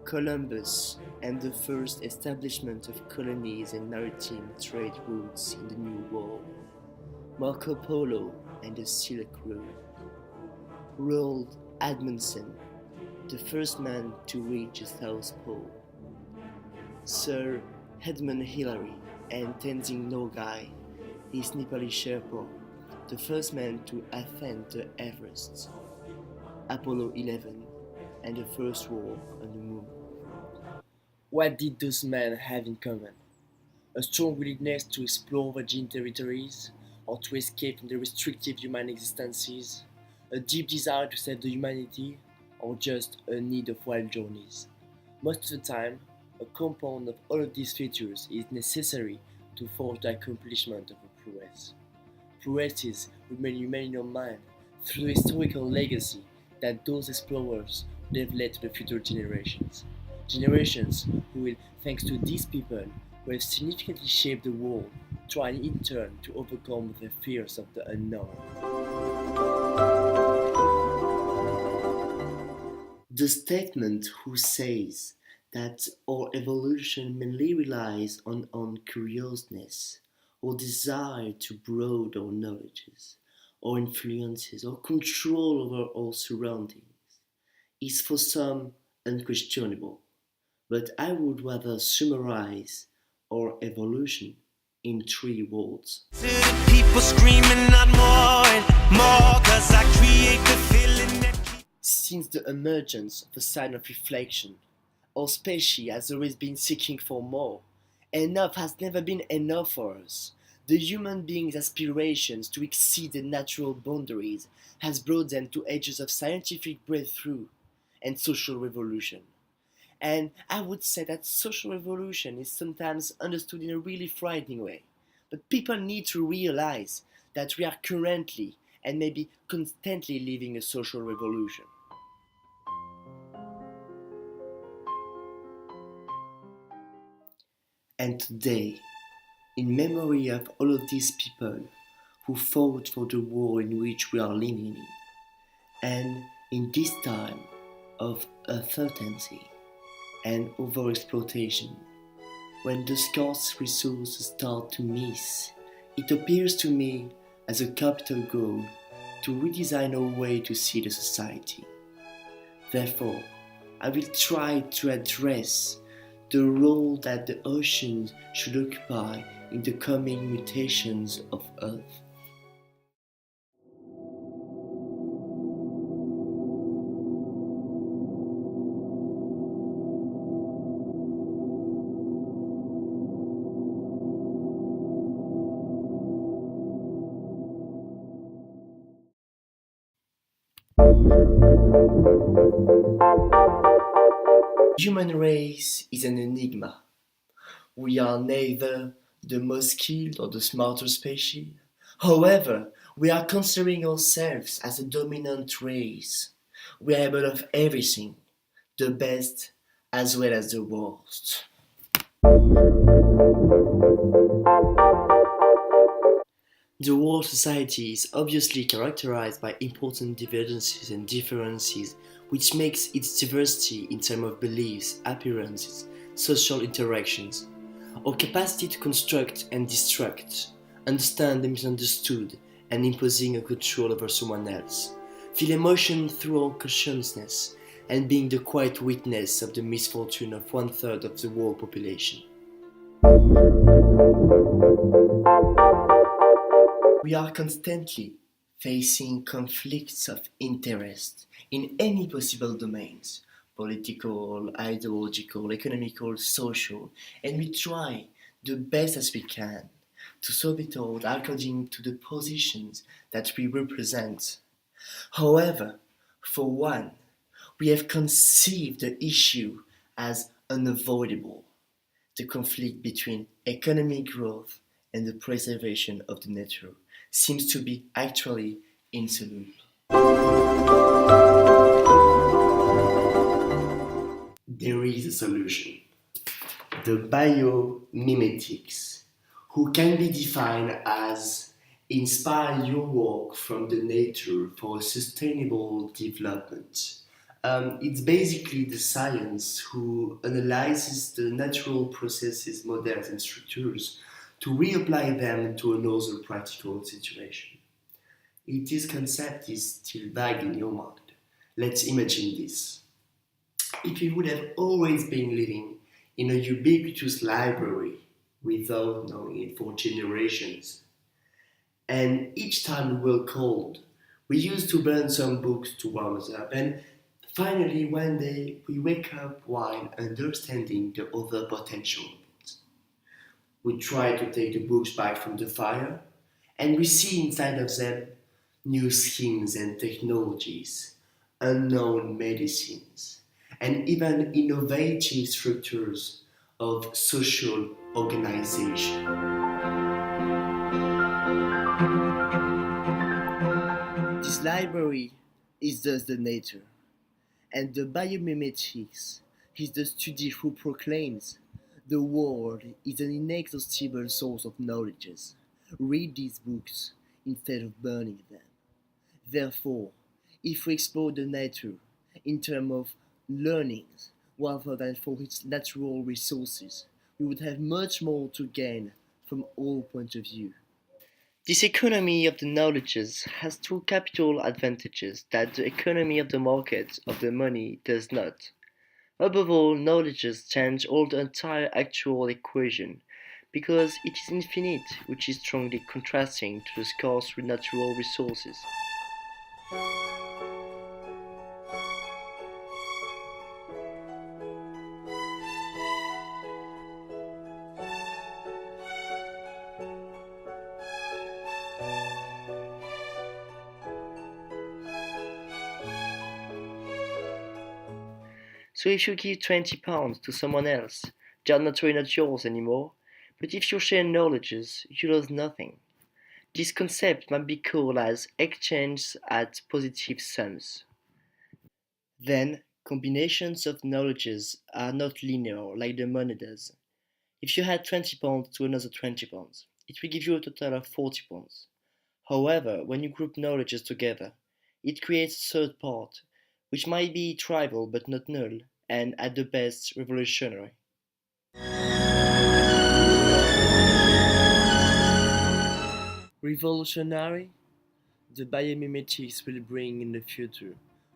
Columbus and the first establishment of colonies and maritime trade routes in the New World, Marco Polo and the Silk Road, Roald Amundsen, the first man to reach the South Pole, Sir Edmund Hillary and Tenzing Norgay, his Nepali Sherpa, the first man to ascend the Everest, Apollo 11, and the first walk on the moon. What did those men have in common? A strong willingness to explore virgin territories, or to escape from the restrictive human existences, a deep desire to save the humanity, or just a need of wild journeys. Most of the time, a compound of all of these features is necessary to forge the accomplishment of a prowess. Prowesses remain human in our mind through the historical legacy that those explorers would have led to the future generations. Generations who will, thanks to these people, who have significantly shaped the world, try in turn to overcome the fears of the unknown. The statement who says that our evolution mainly relies on curiousness, or desire to broaden our knowledges, or influences, or control over our surroundings, is for some unquestionable. But I would rather summarize our evolution in three words. People screaming out more and more, 'cause I create the feeling that since the emergence of a sign of reflection, our species has always been seeking for more. Enough has never been enough for us. The human being's aspirations to exceed the natural boundaries has brought them to edges of scientific breakthrough and social revolution. And I would say that social revolution is sometimes understood in a really frightening way. But people need to realize that we are currently and maybe constantly living a social revolution. And today, in memory of all of these people who fought for the world in which we are living in, and in this time of uncertainty and overexploitation, when the scarce resources start to miss, it appears to me as a capital goal to redesign our way to see the society. Therefore, I will try to address the role that the oceans should occupy in the coming mutations of Earth. The human race is an enigma. We are neither the most skilled or the smarter species. However, we are considering ourselves as a dominant race. We are able of everything, the best as well as the worst. The world society is obviously characterized by important divergences and differences, which makes its diversity in terms of beliefs, appearances, social interactions. Our capacity to construct and destruct, understand the misunderstood, and imposing a control over someone else, feel emotion through our consciousness, and being the quiet witness of the misfortune of 1/3 of the world population. We are constantly facing conflicts of interest in any possible domains, political, ideological, economical, social, and we try the best as we can to solve it all according to the positions that we represent. However, for one, we have conceived the issue as unavoidable, the conflict between economic growth and the preservation of the nature seems to be actually insoluble. There is a solution. The biomimetics, who can be defined as inspire your work from the nature for a sustainable development, It's basically the science who analyzes the natural processes, models, and structures to reapply them to another practical situation. If this concept is still vague in your mind, let's imagine this. If you would have always been living in a ubiquitous library without knowing it for generations, and each time we were cold, we used to burn some books to warm us up, and finally one day we wake up while understanding the other potential of it. We try to take the books back from the fire, and we see inside of them new schemes and technologies, unknown medicines, and even innovative structures of social organization. This library is thus the nature, and the biomimetics is the study who proclaims the world is an inexhaustible source of knowledges. Read these books instead of burning them. Therefore, if we explore the nature in terms of learnings rather than for its natural resources, we would have much more to gain from all points of view. This economy of the knowledges has two capital advantages that the economy of the market of the money does not. Above all, knowledges change all the entire actual equation because it is infinite, which is strongly contrasting to the scarce natural resources. So if you give £20 to someone else, they are naturally not yours anymore, but if you share knowledges, you lose nothing. This concept might be called as exchange at positive sums. Then, combinations of knowledges are not linear like the money does. If you add £20 to another £20, it will give you a total of £40. However, when you group knowledges together, it creates a third part, which might be trivial but not null, and at the best revolutionary. Revolutionary? The biomimetics will bring in the future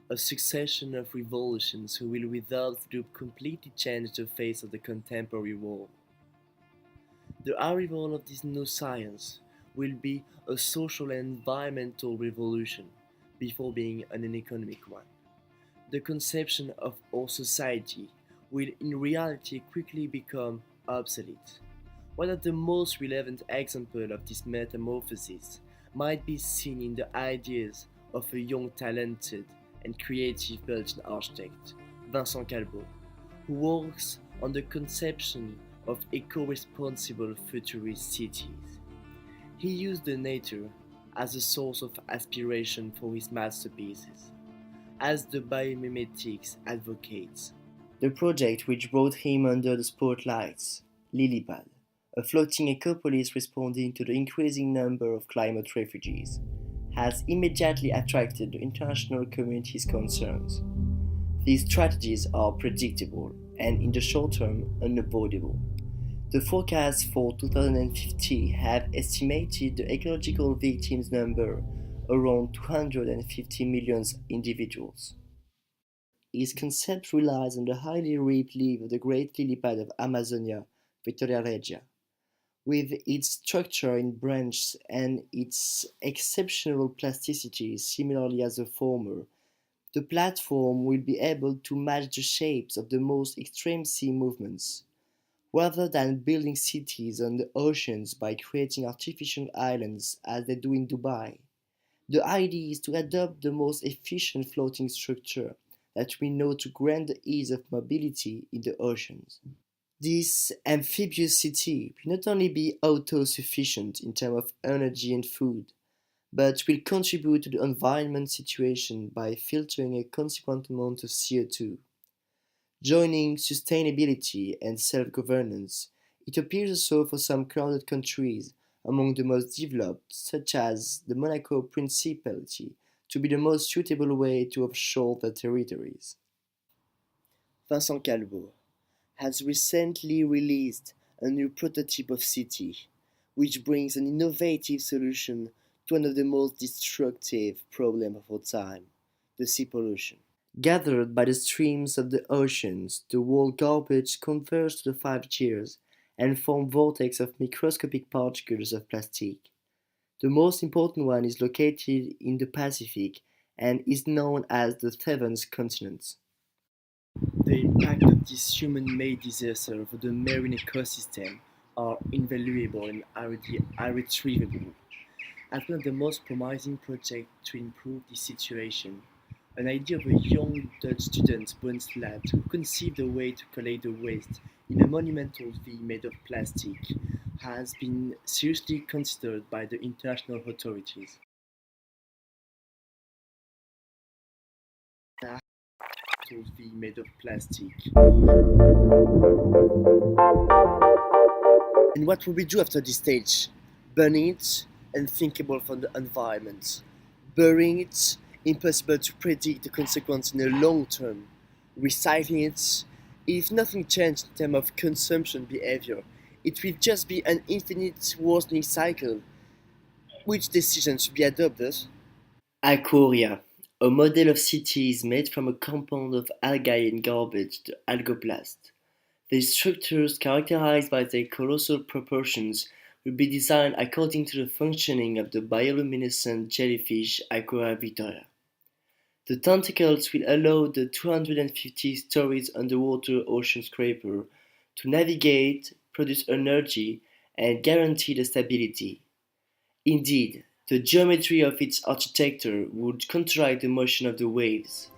a succession of revolutions who will without doubt completely change the face of the contemporary world. The arrival of this new science will be a social and environmental revolution before being an economic one. The conception of our society will in reality quickly become obsolete. One of the most relevant examples of this metamorphosis might be seen in the ideas of a young, talented, and creative Belgian architect, Vincent Calbot, who works on the conception of eco-responsible futurist cities. He used the nature as a source of aspiration for his masterpieces, as the biomimetics advocates. The project which brought him under the spotlights, Lilipad, a floating ecopolis responding to the increasing number of climate refugees, has immediately attracted the international community's concerns. These strategies are predictable and, in the short term, unavoidable. The forecasts for 2050 have estimated the ecological victims number around 250 million individuals. His concept relies on the highly ripe leaf of the great lily pad of Amazonia, Victoria regia. With its structure in branches and its exceptional plasticity, similarly as the former, the platform will be able to match the shapes of the most extreme sea movements. Rather than building cities on the oceans by creating artificial islands as they do in Dubai, the idea is to adopt the most efficient floating structure that we know to grant the ease of mobility in the oceans. This amphibious city will not only be auto-sufficient in terms of energy and food, but will contribute to the environment situation by filtering a consequent amount of CO2. Joining sustainability and self-governance, it appears also for some crowded countries among the most developed, such as the Monaco Principality, to be the most suitable way to offshore their territories. Vincent Calvo, has recently released a new prototype of city, which brings an innovative solution to one of the most destructive problems of our time, the sea pollution. Gathered by the streams of the oceans, the world garbage converges to the 5 tiers and form vortex of microscopic particles of plastic. The most important one is located in the Pacific and is known as the seventh continent. The impact of this human-made disaster over the marine ecosystem are invaluable and irretrievable. As one of the most promising projects to improve this situation, an idea of a young Dutch student, Bonslaat, who conceived a way to collect the waste in a monumental V made of plastic, has been seriously considered by the international authorities. V made of plastic. And what will we do after this stage? Burning it, unthinkable for the environment. Burying it, impossible to predict the consequence in the long term. Recycling it, if nothing changed in terms of consumption behavior, it will just be an infinite worsening cycle. Which decision should be adopted? Alcoria, a model of city is made from a compound of algae and garbage, the algoplast. These structures, characterized by their colossal proportions, will be designed according to the functioning of the bioluminescent jellyfish Alcoria victoria. The tentacles will allow the 250 stories underwater ocean scraper to navigate, produce energy, and guarantee the stability. Indeed, the geometry of its architecture would counteract the motion of the waves.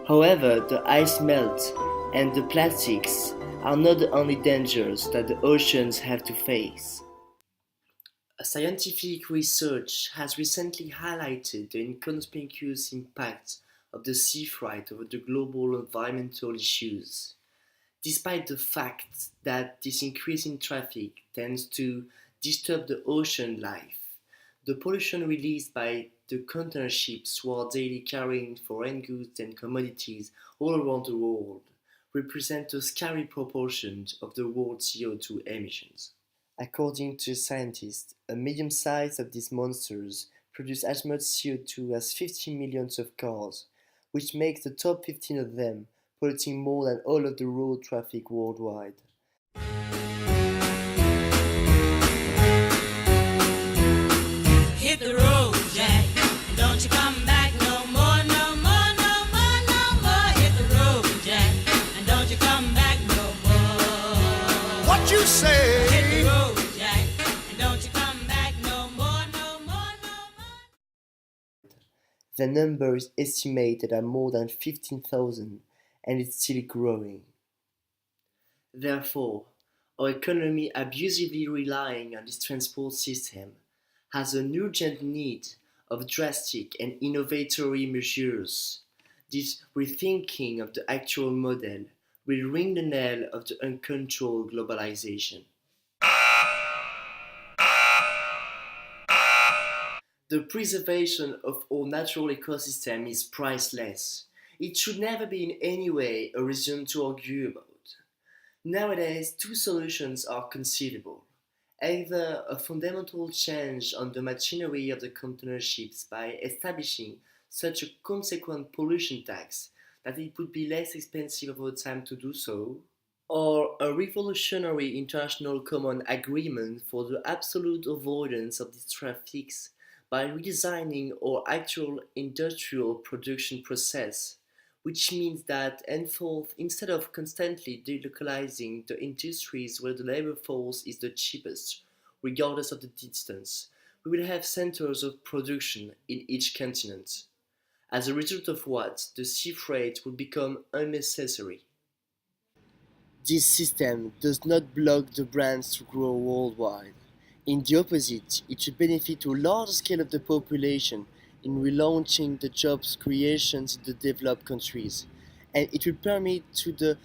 However, the ice melt and the plastics are not the only dangers that the oceans have to face. Scientific research has recently highlighted the inconspicuous impact of the sea freight over the global environmental issues. Despite the fact that this increase in traffic tends to disturb the ocean life, the pollution released by the container ships who are daily carrying foreign goods and commodities all around the world represent a scary proportion of the world's CO2 emissions. According to scientists, a medium size of these monsters produce as much CO2 as 50 million of cars, which makes the top 15 of them polluting more than all of the road traffic worldwide. Hit the road, Jack. Don't you come back no more, no more, no more, no more. Hit the road, Jack. And don't you come back no more. What you say? Hit the road, Jack. And don't you come back no more, no more, no more. The number is estimated at more than 15,000 and it's still growing. Therefore, our economy abusively relying on this transport system has an urgent need of drastic and innovatory measures. This rethinking of the actual model will ring the knell of the uncontrolled globalization. The preservation of our natural ecosystem is priceless. It should never be in any way a reason to argue about. Nowadays, two solutions are conceivable. Either a fundamental change on the machinery of the container ships by establishing such a consequent pollution tax that it would be less expensive over time to do so, or a revolutionary international common agreement for the absolute avoidance of these traffics by redesigning our actual industrial production process, which means that henceforth, instead of constantly delocalizing the industries where the labor force is the cheapest, regardless of the distance, we will have centers of production in each continent. As a result of what, the sea freight will become unnecessary. This system does not block the brands to grow worldwide. In the opposite, it should benefit to a large scale of the population in relaunching the jobs creations in the developed countries, and it will permit to the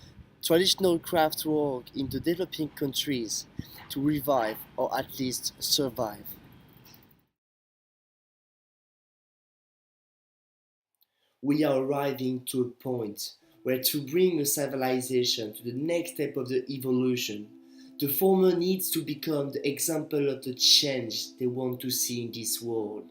traditional craft work in the developing countries to revive or at least survive. We are arriving to a point where to bring a civilization to the next step of the evolution, the former needs to become the example of the change they want to see in this world,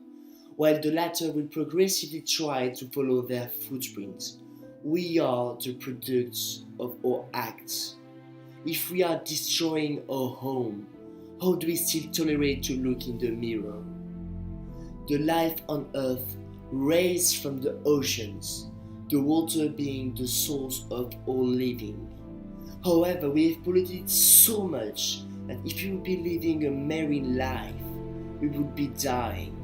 while the latter will progressively try to follow their footprints. We are the products of our acts. If we are destroying our home, how do we still tolerate to look in the mirror? The life on Earth raised from the oceans, the water being the source of all living. However, we have polluted so much that if we would be living a marine life, we would be dying,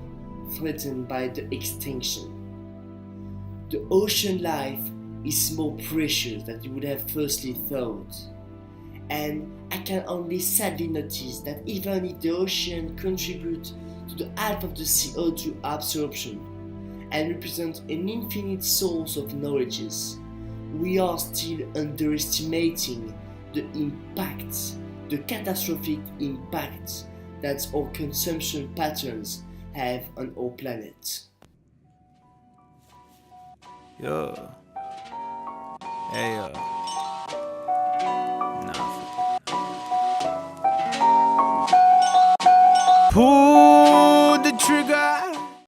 threatened by the extinction. The ocean life is more precious than you would have firstly thought. And I can only sadly notice that even if the ocean contributes to the half of the CO2 absorption and represents an infinite source of knowledges, we are still underestimating the impact, the catastrophic impact that our consumption patterns have on our planet. Yeah. Hey,